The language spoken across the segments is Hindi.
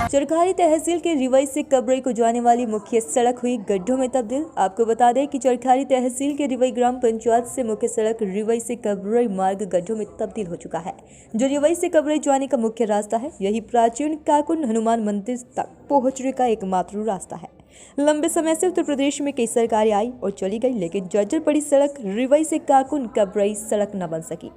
चरखारी तहसील के रिवई से कबरई को जाने वाली मुख्य सड़क हुई गड्ढों में तब्दील। आपको बता दें कि चरखारी तहसील के रिवई ग्राम पंचायत से मुख्य सड़क रिवई से कबरई मार्ग गड्ढों में तब्दील हो चुका है, जो रिवई से कबरई जाने का मुख्य रास्ता है। यही प्राचीन काकुन हनुमान मंदिर तक पहुंचने का एकमात्र रास्ता है। लंबे समय से उत्तर प्रदेश में कई सरकारें आई और चली गई, लेकिन जर्जर पड़ी सड़क रिवई से काकुन कबरई सड़क न बन सकी।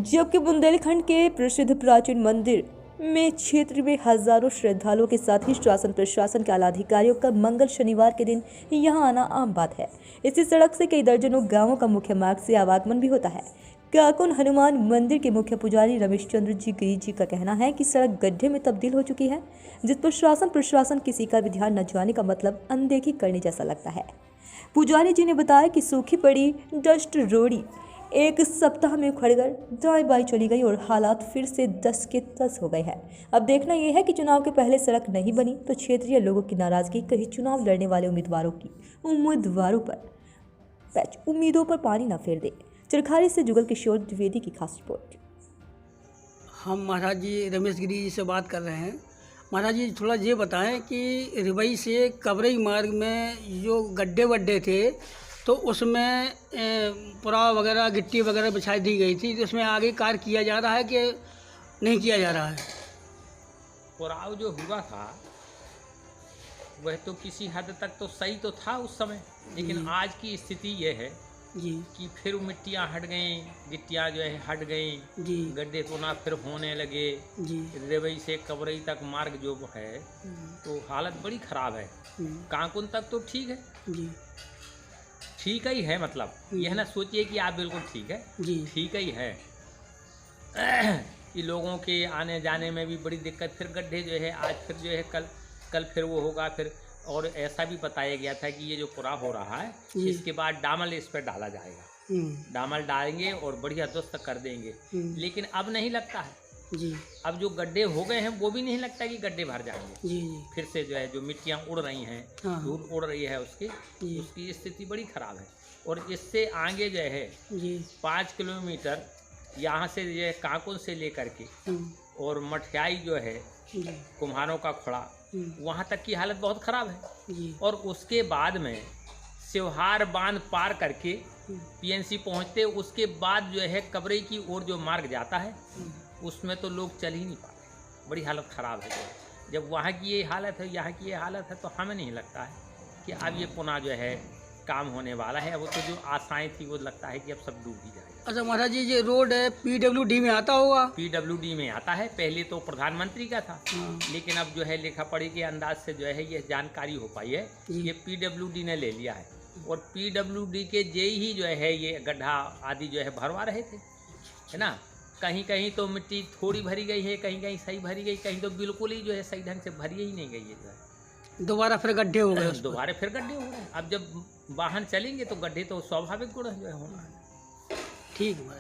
जबकि बुंदेलखंड के प्रसिद्ध प्राचीन मंदिर में क्षेत्र में हजारों श्रद्धालुओं के साथ ही शासन प्रशासन के आला अधिकारियों का मंगल शनिवार के दिन यहां आना आम बात है। इसी सड़क से कई दर्जनों गांवों का मुख्य मार्ग से आवागमन भी होता है। काकुन हनुमान मंदिर के मुख्य पुजारी रमेश चंद्र जी गिरी जी का कहना है कि सड़क गड्ढे में तब्दील हो चुकी है, जिस पर शासन प्रशासन किसी का भी ध्यान न जाने का मतलब अनदेखी करने जैसा लगता है। पुजारी जी ने बताया कि सूखी पड़ी डस्ट रोड़ी एक सप्ताह में उखड़कर दाएं बाएं चली गई और हालात फिर से 10 के 10 हो गए हैं। अब देखना यह है कि चुनाव के पहले सड़क नहीं बनी तो क्षेत्रीय लोगों की नाराजगी कहीं चुनाव लड़ने वाले उम्मीदवारों पर उम्मीदों पर पानी न फेर दे। चरखारी से जुगल किशोर द्विवेदी की खास रिपोर्ट। हम महाराज जी रमेश गिरी जी से बात कर रहे हैं। महाराज जी थोड़ा ये बताएं कि रिवई से कबरई मार्ग में जो गड्ढे वड्ढे थे तो उसमें पुराव वगैरह गिट्टी वगैरह बिछा दी गई थी, तो उसमें आगे कार्य किया जा रहा है कि नहीं किया जा रहा है? पुराव जो हुआ था वह तो किसी हद तक तो सही तो था उस समय, लेकिन आज की स्थिति ये है जी कि फिर मिट्टियाँ हट गई, गिट्टियाँ जो है हट गई जी गड्ढे पुनः फिर होने लगे जी रिवई से कबरई तक मार्ग जो है तो हालत बड़ी ख़राब है। काकुन तक तो ठीक है, जी ठीक ही है, मतलब यह ना सोचिए कि आप बिल्कुल ठीक है, जी ठीक ही है। कि लोगों के आने जाने में भी बड़ी दिक्कत, फिर गड्ढे जो है आज फिर जो है कल फिर वो होगा फिर। और ऐसा भी बताया गया था कि ये जो पुरा हो रहा है इसके बाद डामल इस पर डाला जाएगा, डामल डालेंगे और बढ़िया दुरुस्त कर देंगे, लेकिन अब नहीं लगता है जी। अब जो गड्ढे हो गए हैं वो भी नहीं लगता कि गड्ढे भर जाएंगे जी जी फिर से जो है जो मिट्टियाँ उड़ रही हैं, हाँ। धूल उड़ रही है उसकी स्थिति बड़ी ख़राब है। और इससे आगे जो है जी 5 किलोमीटर यहाँ से ये काकुन से लेकर के और मठियाई जो है कुम्हारों का खुड़ा वहाँ तक की हालत बहुत ख़राब है। जी और उसके बाद में सिवहार बांध पार करके पीएनसी पहुँचते, उसके बाद जो है कबरई की ओर जो मार्ग जाता है उसमें तो लोग चल ही नहीं पाते, बड़ी हालत ख़राब है। जब वहाँ की ये हालत है, यहाँ की ये हालत है, तो हमें नहीं लगता है कि अब ये पुनः जो है काम होने वाला है। वो तो जो आशाएं थी वो लगता है कि अब सब डूब ही जाएगा। अच्छा महाराज जी, ये रोड है PWD में आता होगा? PWD में आता है, पहले तो प्रधानमंत्री का था, लेकिन अब जो है लेखा पढ़ी के अंदाज से जो है ये जानकारी हो पाई है, ये PWD ने ले लिया है। और PWD के जेई ही जो है ये गड्ढा आदि जो है भरवा रहे थे, है ना। कहीं कहीं तो मिट्टी थोड़ी भरी गई है, कहीं कहीं सही भरी गई, कहीं तो बिल्कुल ही जो है सही ढंग से भरी ही नहीं गई है जो है। दोबारा फिर गड्ढे हो गए? दोबारा फिर गड्ढे हो गए। अब जब वाहन चलेंगे तो गड्ढे तो स्वाभाविक गुण जो है होना है। ठीक है।